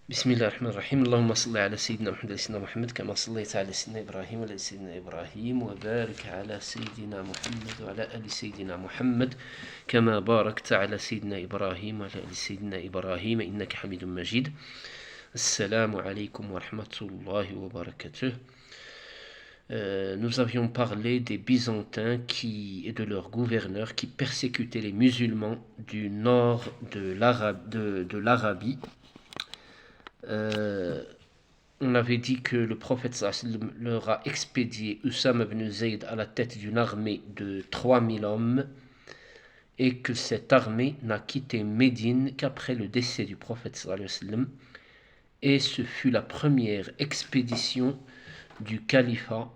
بسم الله الرحمن الرحيم اللهم صل على سيدنا محمد سيدنا محمد كما صليت على سيدنا إبراهيم وعلى سيدنا إبراهيم وبارك على سيدنا محمد وعلى آل سيدنا محمد كما باركت على سيدنا إبراهيم وعلى آل سيدنا إبراهيم إنك حميد مجيد. السلام عليكم ورحمة الله وبركاته. Nous avions parlé des Byzantins et de leurs gouverneurs qui persécutaient les musulmans du nord de l'Arabie. On avait dit que le prophète leur a expédié Usama ibn Zayd à la tête d'une armée de 3000 hommes et que cette armée n'a quitté Médine qu'après le décès du prophète et ce fut la première expédition du califat.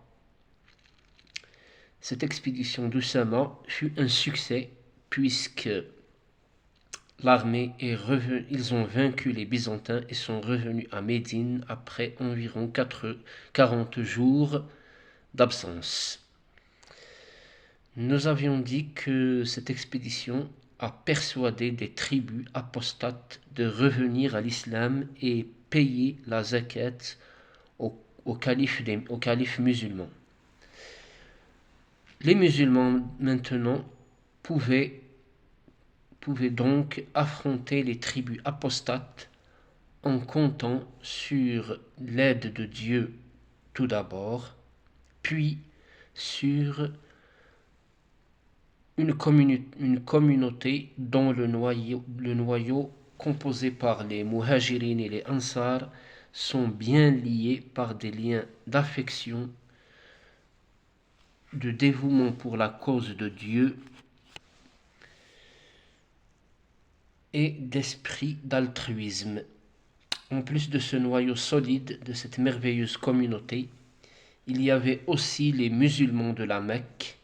Cette expédition d'Usama fut un succès puisque l'armée est revenue, ils ont vaincu les Byzantins et sont revenus à Médine après environ 40 jours d'absence. Nous avions dit que cette expédition a persuadé des tribus apostates de revenir à l'islam et payer la zakat au calife musulman. Les musulmans maintenant pouvaient donc affronter les tribus apostates en comptant sur l'aide de Dieu tout d'abord, puis sur une communauté dont le noyau composé par les muhajirin et les ansar sont bien liés par des liens d'affection, de dévouement pour la cause de Dieu et d'esprit d'altruisme. En plus de ce noyau solide de cette merveilleuse communauté, il y avait aussi les musulmans de la Mecque,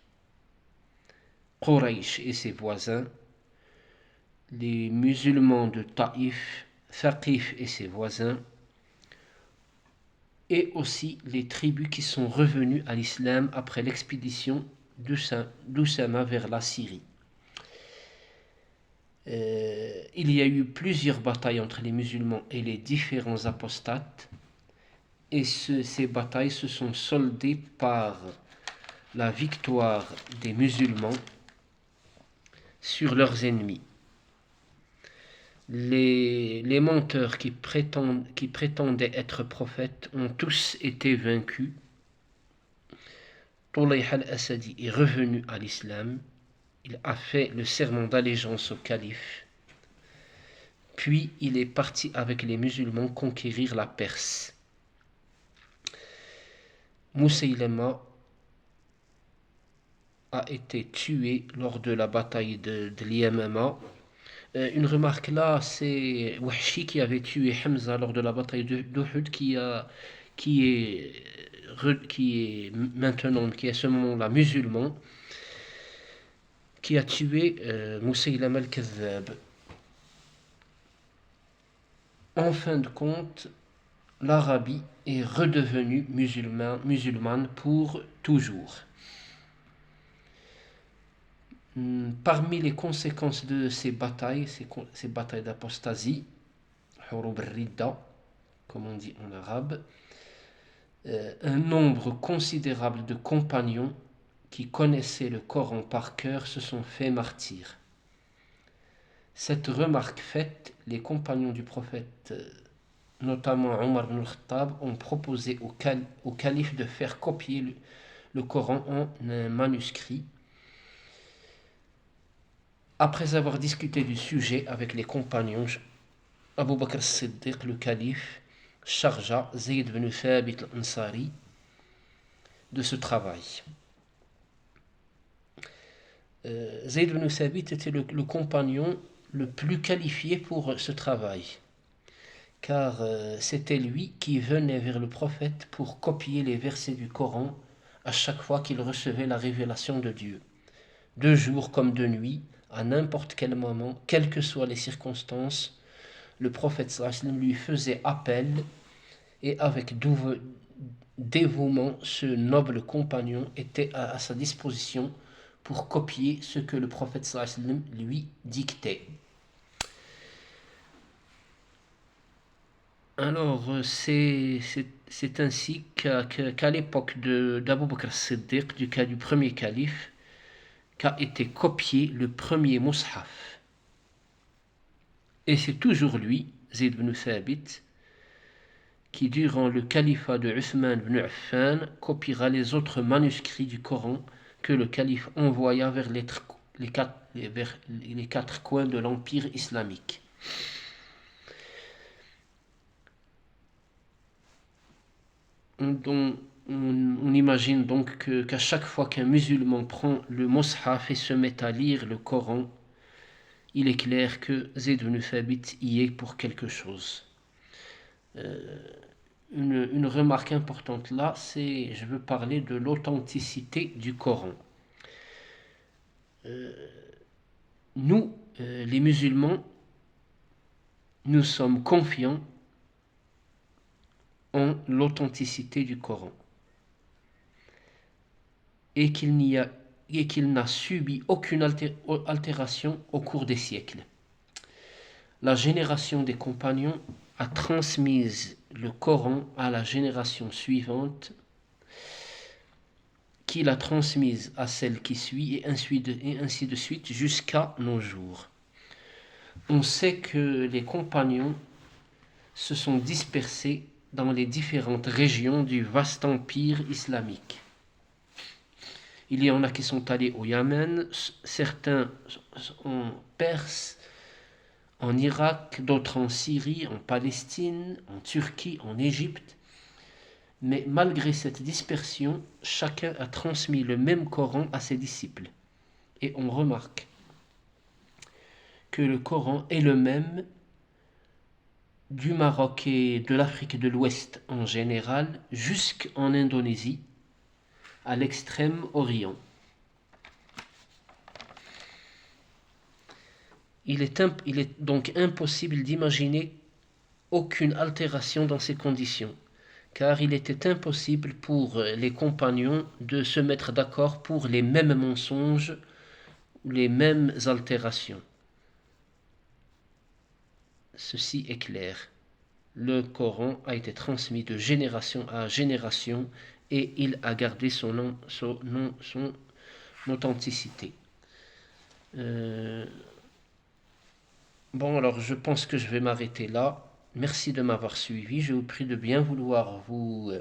Quraysh et ses voisins, les musulmans de Taïf, Thaqif et ses voisins, et aussi les tribus qui sont revenues à l'islam après l'expédition d'Usama vers la Syrie. Il y a eu plusieurs batailles entre les musulmans et les différents apostates, et ces batailles se sont soldées par la victoire des musulmans sur leurs ennemis. Les menteurs qui prétendaient être prophètes ont tous été vaincus. Tulayh al-Asadi est revenu à l'islam. Il a fait le serment d'allégeance au calife. Puis il est parti avec les musulmans conquérir la Perse. Musaylama a été tué lors de la bataille de l'Yamama. Une remarque là, c'est Wahshi qui avait tué Hamza lors de la bataille d'Uhud, qui est maintenant, qui est à ce moment-là musulman, qui a tué Musaylama al-Kadhab. En fin de compte, l'Arabie est redevenue musulmane pour toujours. Parmi les conséquences de ces batailles d'apostasie, Hurub al-Ridda, comme on dit en arabe, un nombre considérable de compagnons qui connaissaient le Coran par cœur se sont fait martyrs. Cette remarque faite, les compagnons du prophète, notamment Omar ibn al-Khattab, ont proposé au calife de faire copier le Coran en un manuscrit. Après avoir discuté du sujet avec les compagnons, Abu Bakr as-Siddiq, le calife, chargea Zayd ibn Thabit al-Ansari de ce travail. Zayd ibn Thabit était le compagnon le plus qualifié pour ce travail, car c'était lui qui venait vers le prophète pour copier les versets du Coran à chaque fois qu'il recevait la révélation de Dieu, de jour comme de nuit, à n'importe quel moment, quelles que soient les circonstances. Le prophète sallam lui faisait appel, et avec dévouement, ce noble compagnon était à sa disposition pour copier ce que le prophète sallam lui dictait. Alors, c'est ainsi qu'à l'époque d'Abu Bakr as-Siddiq, du cas du premier calife, qu'a été copié le premier mushaf. Et c'est toujours lui, Zayd ibn Thabit, qui durant le califat de Uthman ibn Affan copiera les autres manuscrits du Coran que le calife envoya vers les quatre coins de l'empire islamique. On imagine donc qu'à chaque fois qu'un musulman prend le mushaf et se met à lire le Coran, il est clair que Zayd ibn Thabit y est pour quelque chose. Une remarque importante là, je veux parler de l'authenticité du Coran. Nous, les musulmans, nous sommes confiants en l'authenticité du Coran et qu'il n'a subi aucune altération au cours des siècles. La génération des compagnons a transmis le Coran à la génération suivante, qui l'a transmise à celle qui suit, et ainsi de suite jusqu'à nos jours. On sait que les compagnons se sont dispersés dans les différentes régions du vaste empire islamique. Il y en a qui sont allés au Yémen, certains en Perse, en Irak, d'autres en Syrie, en Palestine, en Turquie, en Égypte. Mais malgré cette dispersion, chacun a transmis le même Coran à ses disciples. Et on remarque que le Coran est le même du Maroc et de l'Afrique de l'Ouest en général jusqu'en Indonésie, à l'extrême orient. Il est donc impossible d'imaginer aucune altération dans ces conditions, car il était impossible pour les compagnons de se mettre d'accord pour les mêmes mensonges, les mêmes altérations. Ceci est clair. Le Coran a été transmis de génération à génération et il a gardé son authenticité. Bon, alors je pense que je vais m'arrêter là. Merci de m'avoir suivi. Je vous prie de bien vouloir vous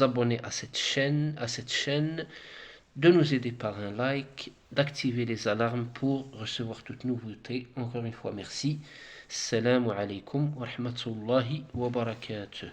abonner à cette chaîne, de nous aider par un like, d'activer les alarmes pour recevoir toute nouveauté. Encore une fois, merci. Assalamu alaikum wa rahmatullahi wa barakatuh.